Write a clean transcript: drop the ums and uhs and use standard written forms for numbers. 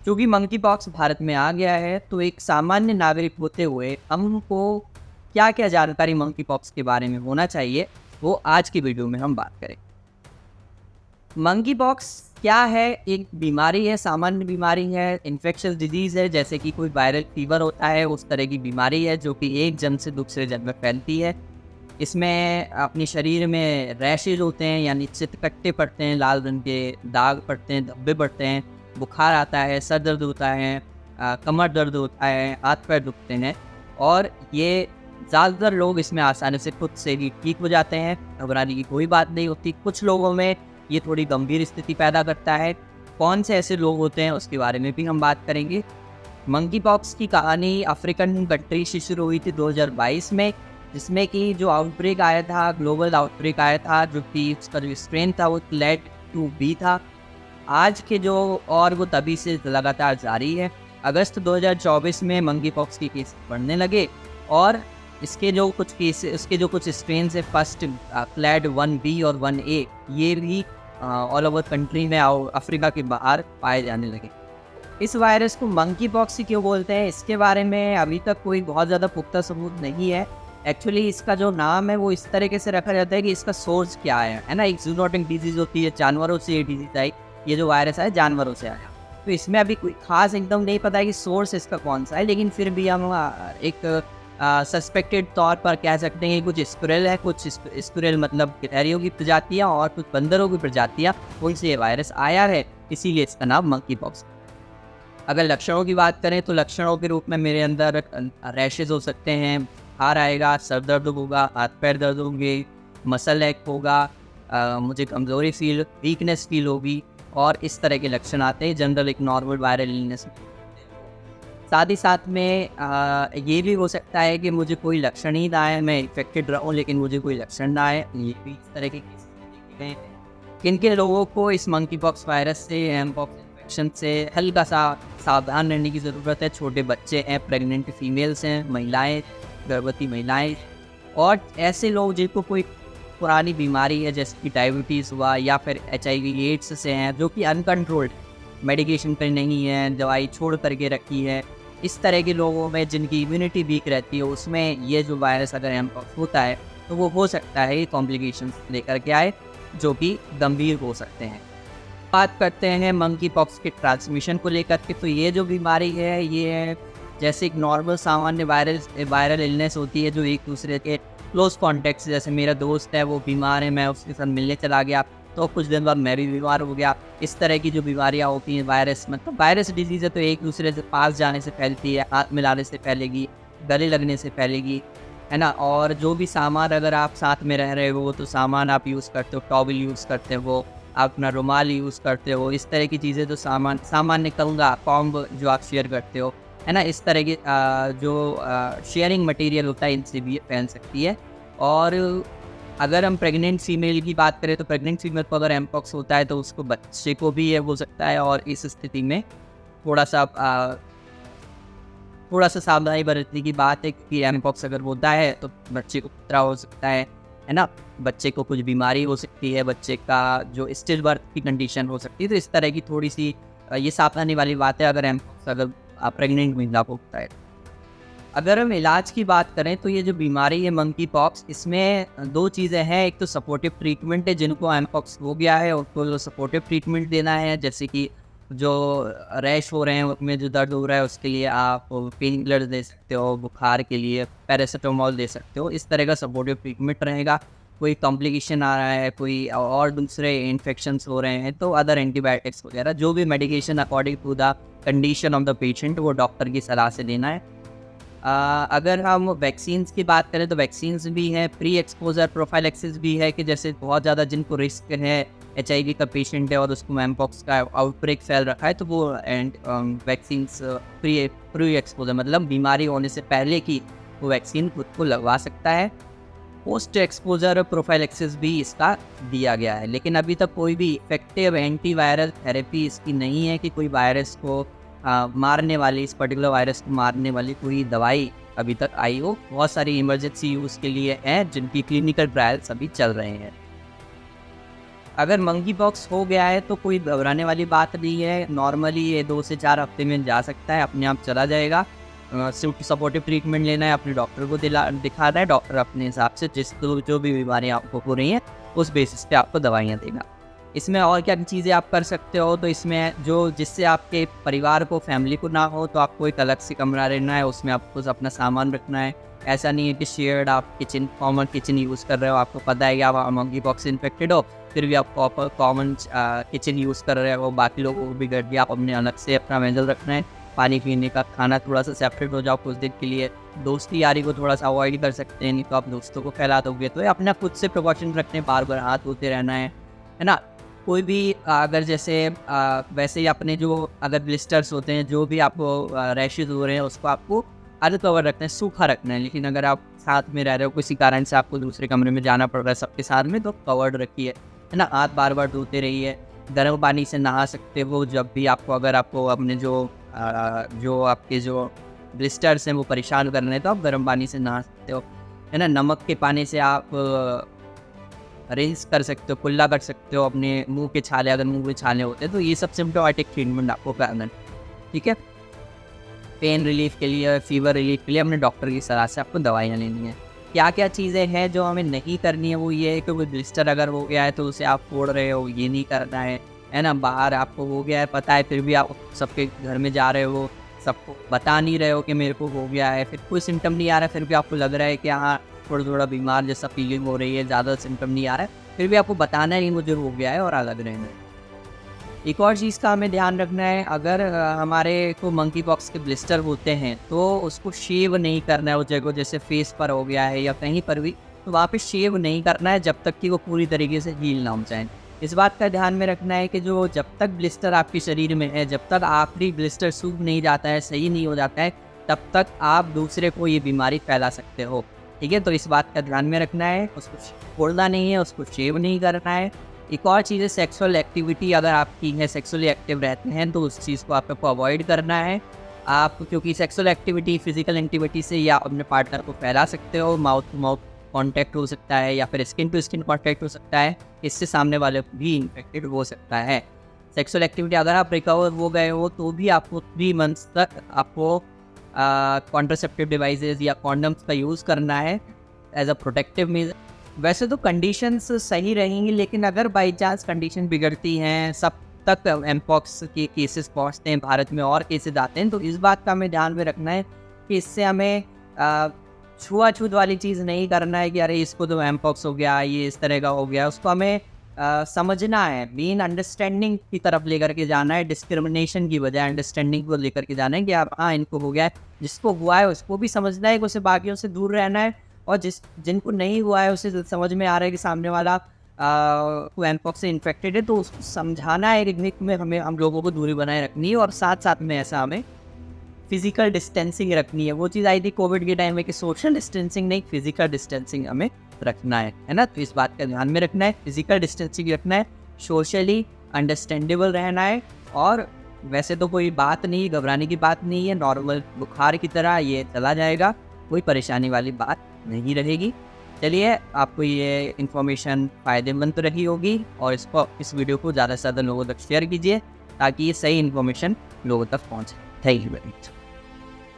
चूँकि monkey pox Bharat में आ गया है, तो एक सामान्य नागरिक होते हुए हमको क्या-क्या जानकारी मंकी पॉक्स के बारे में होना चाहिए, वो आज की वीडियो में हम बात करेंगे। मंकी पॉक्स क्या है? एक बीमारी है, सामान्य बीमारी है, इन्फेक्शियस डिजीज़ है, जैसे कि कोई वायरल फीवर होता है, उस तरह की बीमारी है जो कि एक जन से दूसरे जन में फैलती है। इसमें अपने शरीर में रैशेज़ होते हैं, यानी चितकट्टे पड़ते हैं, लाल रंग के दाग पड़ते हैं, धब्बे पड़ते हैं, बुखार आता है, सर दर्द होता है, कमर दर्द होता है, हाथ-पैर दुखते हैं और ये ज़्यादातर लोग इसमें आसानी से खुद से ही ठीक हो जाते हैं, घबराने की कोई बात नहीं होती। कुछ लोगों में ये थोड़ी गंभीर स्थिति पैदा करता है। कौन से ऐसे लोग होते हैं, उसके बारे में भी हम बात करेंगे। मंकी पॉक्स की कहानी अफ्रीकन कंट्री से शुरू हुई थी 2022 में, जिसमें कि जो आउटब्रेक आया था, ग्लोबल आउटब्रेक आया था, जो कि उसका जो स्ट्रेन था वो क्लैड 2B था। आज के जो और वो तभी से लगातार जारी है। अगस्त 2024 में मंकी पॉक्स के केस बढ़ने लगे और इसके जो कुछ स्ट्रेन्स है, फर्स्ट क्लैड 1B और 1A, ये भी ऑल ओवर कंट्री में अफ्रीका के बाहर पाए जाने लगे। इस वायरस को मंकी पॉक्स ही क्यों बोलते हैं, इसके बारे में अभी तक कोई बहुत ज़्यादा पुख्ता सबूत नहीं है। एक्चुअली इसका जो नाम है वो इस तरीके से रखा जाता है कि इसका सोर्स क्या है ना। एक जूनोटिक डिजीज़ होती है, जानवरों से ये डिजीज़ आई, ये जो वायरस है जानवरों से आया। तो इसमें अभी कोई ख़ास एकदम नहीं पता है कि सोर्स इसका कौन-सा है, लेकिन फिर भी हम एक सस्पेक्टेड तौर पर कह सकते हैं कि कुछ स्क्विरल है, कुछ स्क्विरल मतलब गिलहरियों की प्रजातियाँ और कुछ बंदरों की प्रजातियाँ, उनसे ये वायरस आया है, इसीलिए इसका नाम मंकी पॉक्स। अगर लक्षणों की बात करें तो लक्षणों के रूप में मेरे अंदर रैशेज़ हो सकते हैं, बुखार आएगा, सर दर्द होगा, हाथ-पैर दर्द होंगे, मसल एक होगा, मुझे कमज़ोरी वीकनेस फ़ील होगी और इस तरह के लक्षण आते हैं जनरल एक नॉर्मल वायरल इलनेस। साथ ही साथ में ये भी हो सकता है कि मुझे कोई लक्षण ही ना आए, मैं इन्फेक्टेड रहूँ लेकिन मुझे कोई लक्षण ना आए, ये भी इस तरह के केसेस देखे गए हैं। किन-किन लोगों को इस मंकी पॉक्स वायरस से, एम पॉक्स इन्फेक्शन से हल्का सा सावधान रहने की ज़रूरत है। छोटे बच्चे हैं, प्रेग्नेंट फीमेल्स हैं, महिलाएँ, गर्भवती महिलाएँ और ऐसे लोग जिनको कोई पुरानी बीमारी है जैसे कि डायबिटीज़ हुआ या फिर HIV एड्स से हैं, जो कि अनकंट्रोल्ड, मेडिकेशन पे नहीं है, दवाई छोड़ करके रखी है। इस तरह के लोगों में जिनकी इम्यूनिटी वीक रहती है, उसमें ये जो वायरस अगर एम पॉक्स होता है तो वो हो सकता है ये कॉम्प्लिकेशंस लेकर के आए, जो कि गंभीर हो सकते हैं। बात करते हैं मंकी पॉक्स के ट्रांसमिशन को लेकर के, तो ये जो बीमारी है ये जैसे एक नॉर्मल सामान्य वायरल इलनेस होती है, जो एक दूसरे के क्लोज कॉन्टैक्ट्स, जैसे मेरा दोस्त है वो बीमार है, मैं उसके साथ मिलने चला गया तो कुछ दिन बाद मैं भी बीमार हो गया। इस तरह की जो बीमारियाँ होती हैं, वायरस मतलब वायरस डिजीज़ है तो एक दूसरे से पास जाने से फैलती है, हाथ मिलाने से फैलेगी, गले लगने से फैलेगी, है ना। और जो भी सामान अगर आप साथ में रह रहे हो तो सामान आप यूज़ करते हो, टॉवल यूज़ करते हो, आप अपना रुमाल यूज़ करते हो, इस तरह की चीज़ें जो सामान्य कहूँगा कॉम्ब जो आप शेयर करते हो, है ना। इस तरह की शेयरिंग मटेरियल होता है, इनसे भी फैल सकती है। और अगर हम प्रेग्नेंट फीमेल की बात करें तो प्रेग्नेंट फीमेल को अगर एम पॉक्स होता है तो उसको बच्चे को भी ये हो सकता है और इस स्थिति में थोड़ा सा सावधानी बरतने की बात है, क्योंकि एम पॉक्स अगर होता है तो बच्चे को खतरा हो सकता है ना। बच्चे को कुछ बीमारी हो सकती है, बच्चे का जो स्टिल बर्थ की कंडीशन हो सकती है, तो इस तरह की थोड़ी सी ये सावधानी वाली बात है अगर एम पॉक्स अगर प्रेग्नेंट महिला को होता है। अगर हम इलाज की बात करें तो ये जो बीमारी है मंकी पॉक्स, इसमें 2 चीज़ें हैं। एक तो सपोर्टिव ट्रीटमेंट है, जिनको एम पॉक्स हो गया है उनको सपोर्टिव ट्रीटमेंट देना है, जैसे कि जो रैश हो रहे हैं उसमें जो दर्द हो रहा है उसके लिए आप पेन किलर दे सकते हो, बुखार के लिए पैरासिटामोल दे सकते हो, इस तरह का सपोर्टिव ट्रीटमेंट रहेगा। कोई कॉम्प्लिकेशन आ रहा है, कोई और दूसरे इन्फेक्शंस हो रहे हैं तो अदर एंटीबायोटिक्स वगैरह जो भी medication according to the condition of the patient वो डॉक्टर की सलाह से देना है। अगर हम वैक्सीन्स की बात करें तो वैक्सीन्स भी हैं, प्री एक्सपोजर प्रोफाइलैक्सिस भी है कि जैसे बहुत ज़्यादा जिनको रिस्क है, HIV का पेशेंट है और उसको एम पॉक्स का आउटब्रेक फैल रखा है, तो वो वैक्सीन्स प्री एक्सपोजर मतलब बीमारी होने से पहले की वो वैक्सीन खुद को लगवा सकता है। पोस्ट एक्सपोजर प्रोफाइलैक्सिस भी इसका दिया गया है, लेकिन अभी तक कोई भी इफेक्टिव एंटीवायरल थेरेपी इसकी नहीं है कि कोई वायरस को मारने वाली, इस पर्टिकुलर वायरस को मारने वाली कोई दवाई अभी तक आई हो। बहुत सारी इमरजेंसी यूज़ के लिए हैं जिनकी क्लिनिकल ट्रायल्स अभी चल रहे हैं। अगर मंकी पॉक्स हो गया है तो कोई घबराने वाली बात नहीं है, नॉर्मली ये 2 से 4 हफ्ते में जा सकता है, अपने आप चला जाएगा। सिर्फ सपोर्टिव ट्रीटमेंट लेना है, अपने डॉक्टर को दिखाना है, डॉक्टर अपने हिसाब से जो भी बीमारी आपको हो रही हैं उस बेसिस पे आपको दवाइयाँ देगा। इसमें और क्या चीज़ें आप कर सकते हो, तो इसमें जिससे आपके परिवार को, फैमिली को ना हो, तो आपको एक अलग से कमरा लेना है, उसमें आपको अपना सामान रखना है। ऐसा नहीं है कि शेयर्ड आप कॉमन किचन यूज़ कर रहे हो, आपको पता है कि आप मंकी पॉक्स से इन्फेक्टेड हो, फिर भी आप कॉमन किचन यूज़ कर रहे हो, बाकी लोगों को बिगड़ दिया। आप अपने अलग से अपना मेंजल रखना है, पानी पीने का, खाना थोड़ा सा सेपरेट हो जाओ कुछ दिन के लिए। दोस्ती यारी को थोड़ा सा अवॉइड कर सकते हैं, नहीं तो आप दोस्तों को फैला दोगे। तो अपना खुद से प्रिकॉशन रखने, बार बार हाथ धोते रहना है ना। कोई भी अगर जैसे वैसे ही अपने अगर ब्लिस्टर्स होते हैं, जो भी आपको रैशेज हो रहे हैं, उसको आपको अनकवर रखना है, सूखा रखना है। लेकिन अगर आप साथ में रह रहे हो, किसी कारण से आपको दूसरे कमरे में जाना पड़ रहा है सबके साथ में, तो कवर्ड रखिए, है ना। हाथ बार बार धोते रहिए, गर्म पानी से नहा सकते हो जब भी आपको, अगर आपको अपने आपके ब्लिस्टर्स हैं वो परेशान कर रहे हैं, तो आप गर्म पानी से नहा सकते हो, है ना। नमक के पानी से आप रिंस कर सकते हो, कुल्ला कर सकते हो अपने मुंह के छाले, अगर मुंह में छाले होते हैं तो। ये सब सिम्प्टोमेटिक ट्रीटमेंट आपको करना है, ठीक है। पेन रिलीफ के लिए, फीवर रिलीफ के लिए अपने डॉक्टर की सलाह से आपको दवाइयाँ लेनी है। क्या क्या चीज़ें हैं जो हमें नहीं करनी है, वो ये है कि कोई ब्लिस्टर अगर हो गया है तो उसे आप फोड़ रहे हो, ये नहीं करना है ना। बाहर आपको हो गया है पता है, फिर भी आप सबके घर में जा रहे हो, सबको बता नहीं रहे हो कि मेरे को हो गया है। फिर कोई सिम्टम नहीं आ रहा है, फिर भी आपको लग रहा है कि हाँ थोड़ा थोड़ा बीमार जैसा फीलिंग हो रही है, ज़्यादा सिम्टम नहीं आ रहा है, फिर भी आपको बताना है कि मुझे हो गया है और अलग रहना है। एक और चीज़ का हमें ध्यान रखना है, अगर हमारे को मंकी पॉक्स के ब्लिस्टर होते हैं तो उसको शेव नहीं करना है। वो जगह जैसे फेस पर हो गया है या कहीं पर भी, तो वहाँ पे शेव नहीं करना है जब तक कि वो पूरी तरीके से हील ना हो जाए। इस बात का ध्यान में रखना है कि जब तक ब्लिस्टर आपके शरीर में है, जब तक आखिरी ब्लिस्टर सूख नहीं जाता है, सही नहीं हो जाता है, तब तक आप दूसरे को ये बीमारी फैला सकते हो, ठीक है। तो इस बात का ध्यान में रखना है, उसको फोड़ना नहीं है, उसको शेव नहीं करना है। एक और चीज़ है सेक्सुअल एक्टिविटी, अगर आपकी है सेक्सुअली एक्टिव रहते हैं तो उस चीज़ को आपको अवॉइड करना है। आप क्योंकि सेक्सुअल एक्टिविटी, फिजिकल एक्टिविटी से या अपने पार्टनर को फैला सकते हो, माउथ टू माउथ कांटेक्ट हो सकता है या फिर स्किन टू स्किन कांटेक्ट हो सकता है, इससे सामने वाले को भी इन्फेक्टेड हो सकता है। सेक्सुअल एक्टिविटी अगर आप रिकवर हो गए हो तो भी आपको 3 मंथ्स तक आपको कॉन्ट्रासेप्टिव डिवाइसेस या कॉन्डम्स का यूज़ करना है एज अ प्रोटेक्टिव मेजर। वैसे तो कंडीशंस सही रहेंगी, लेकिन अगर बाई चांस कंडीशन बिगड़ती हैं, सब तक एमपॉक्स के केसेस पहुंचते हैं, भारत में और केसेस आते हैं, तो इस बात का हमें ध्यान में रखना है कि इससे हमें छुआछूत वाली चीज़ नहीं करना है कि अरे इसको तो एमपॉक्स हो गया, ये इस तरह का हो गया। उसको हमें समझना है, मेन अंडरस्टैंडिंग की तरफ लेकर के जाना है, डिस्क्रिमिनेशन की बजाय अंडरस्टैंडिंग को लेकर के जाना है कि आप हाँ इनको हो गया है, जिसको हुआ है उसको भी समझना है कि उसे बाकियों से दूर रहना है, और जिनको नहीं हुआ है उसे समझ में आ रहा है कि सामने वाला एमपॉक्स से इन्फेक्टेड है, तो उसको समझाना है कि में हम लोगों को दूरी बनाए रखनी है, और साथ साथ में ऐसा हमें फिजिकल डिस्टेंसिंग रखनी है। वो चीज़ आई थी कोविड के टाइम में कि सोशल डिस्टेंसिंग नहीं, फिजिकल डिस्टेंसिंग हमें रखना है ना। तो इस बात का ध्यान में रखना है, फिजिकल डिस्टेंसिंग रखना है, सोशली अंडरस्टैंडेबल रहना है। और वैसे तो कोई बात नहीं, घबराने की बात नहीं है, नॉर्मल बुखार की तरह ये चला जाएगा, कोई परेशानी वाली बात नहीं रहेगी। चलिए, आपको ये इन्फॉर्मेशन फ़ायदेमंद रही होगी, और इस वीडियो को ज़्यादा से ज़्यादा लोगों तक शेयर कीजिए ताकि ये सही इन्फॉर्मेशन लोगों तक पहुँचे। Thank you very much.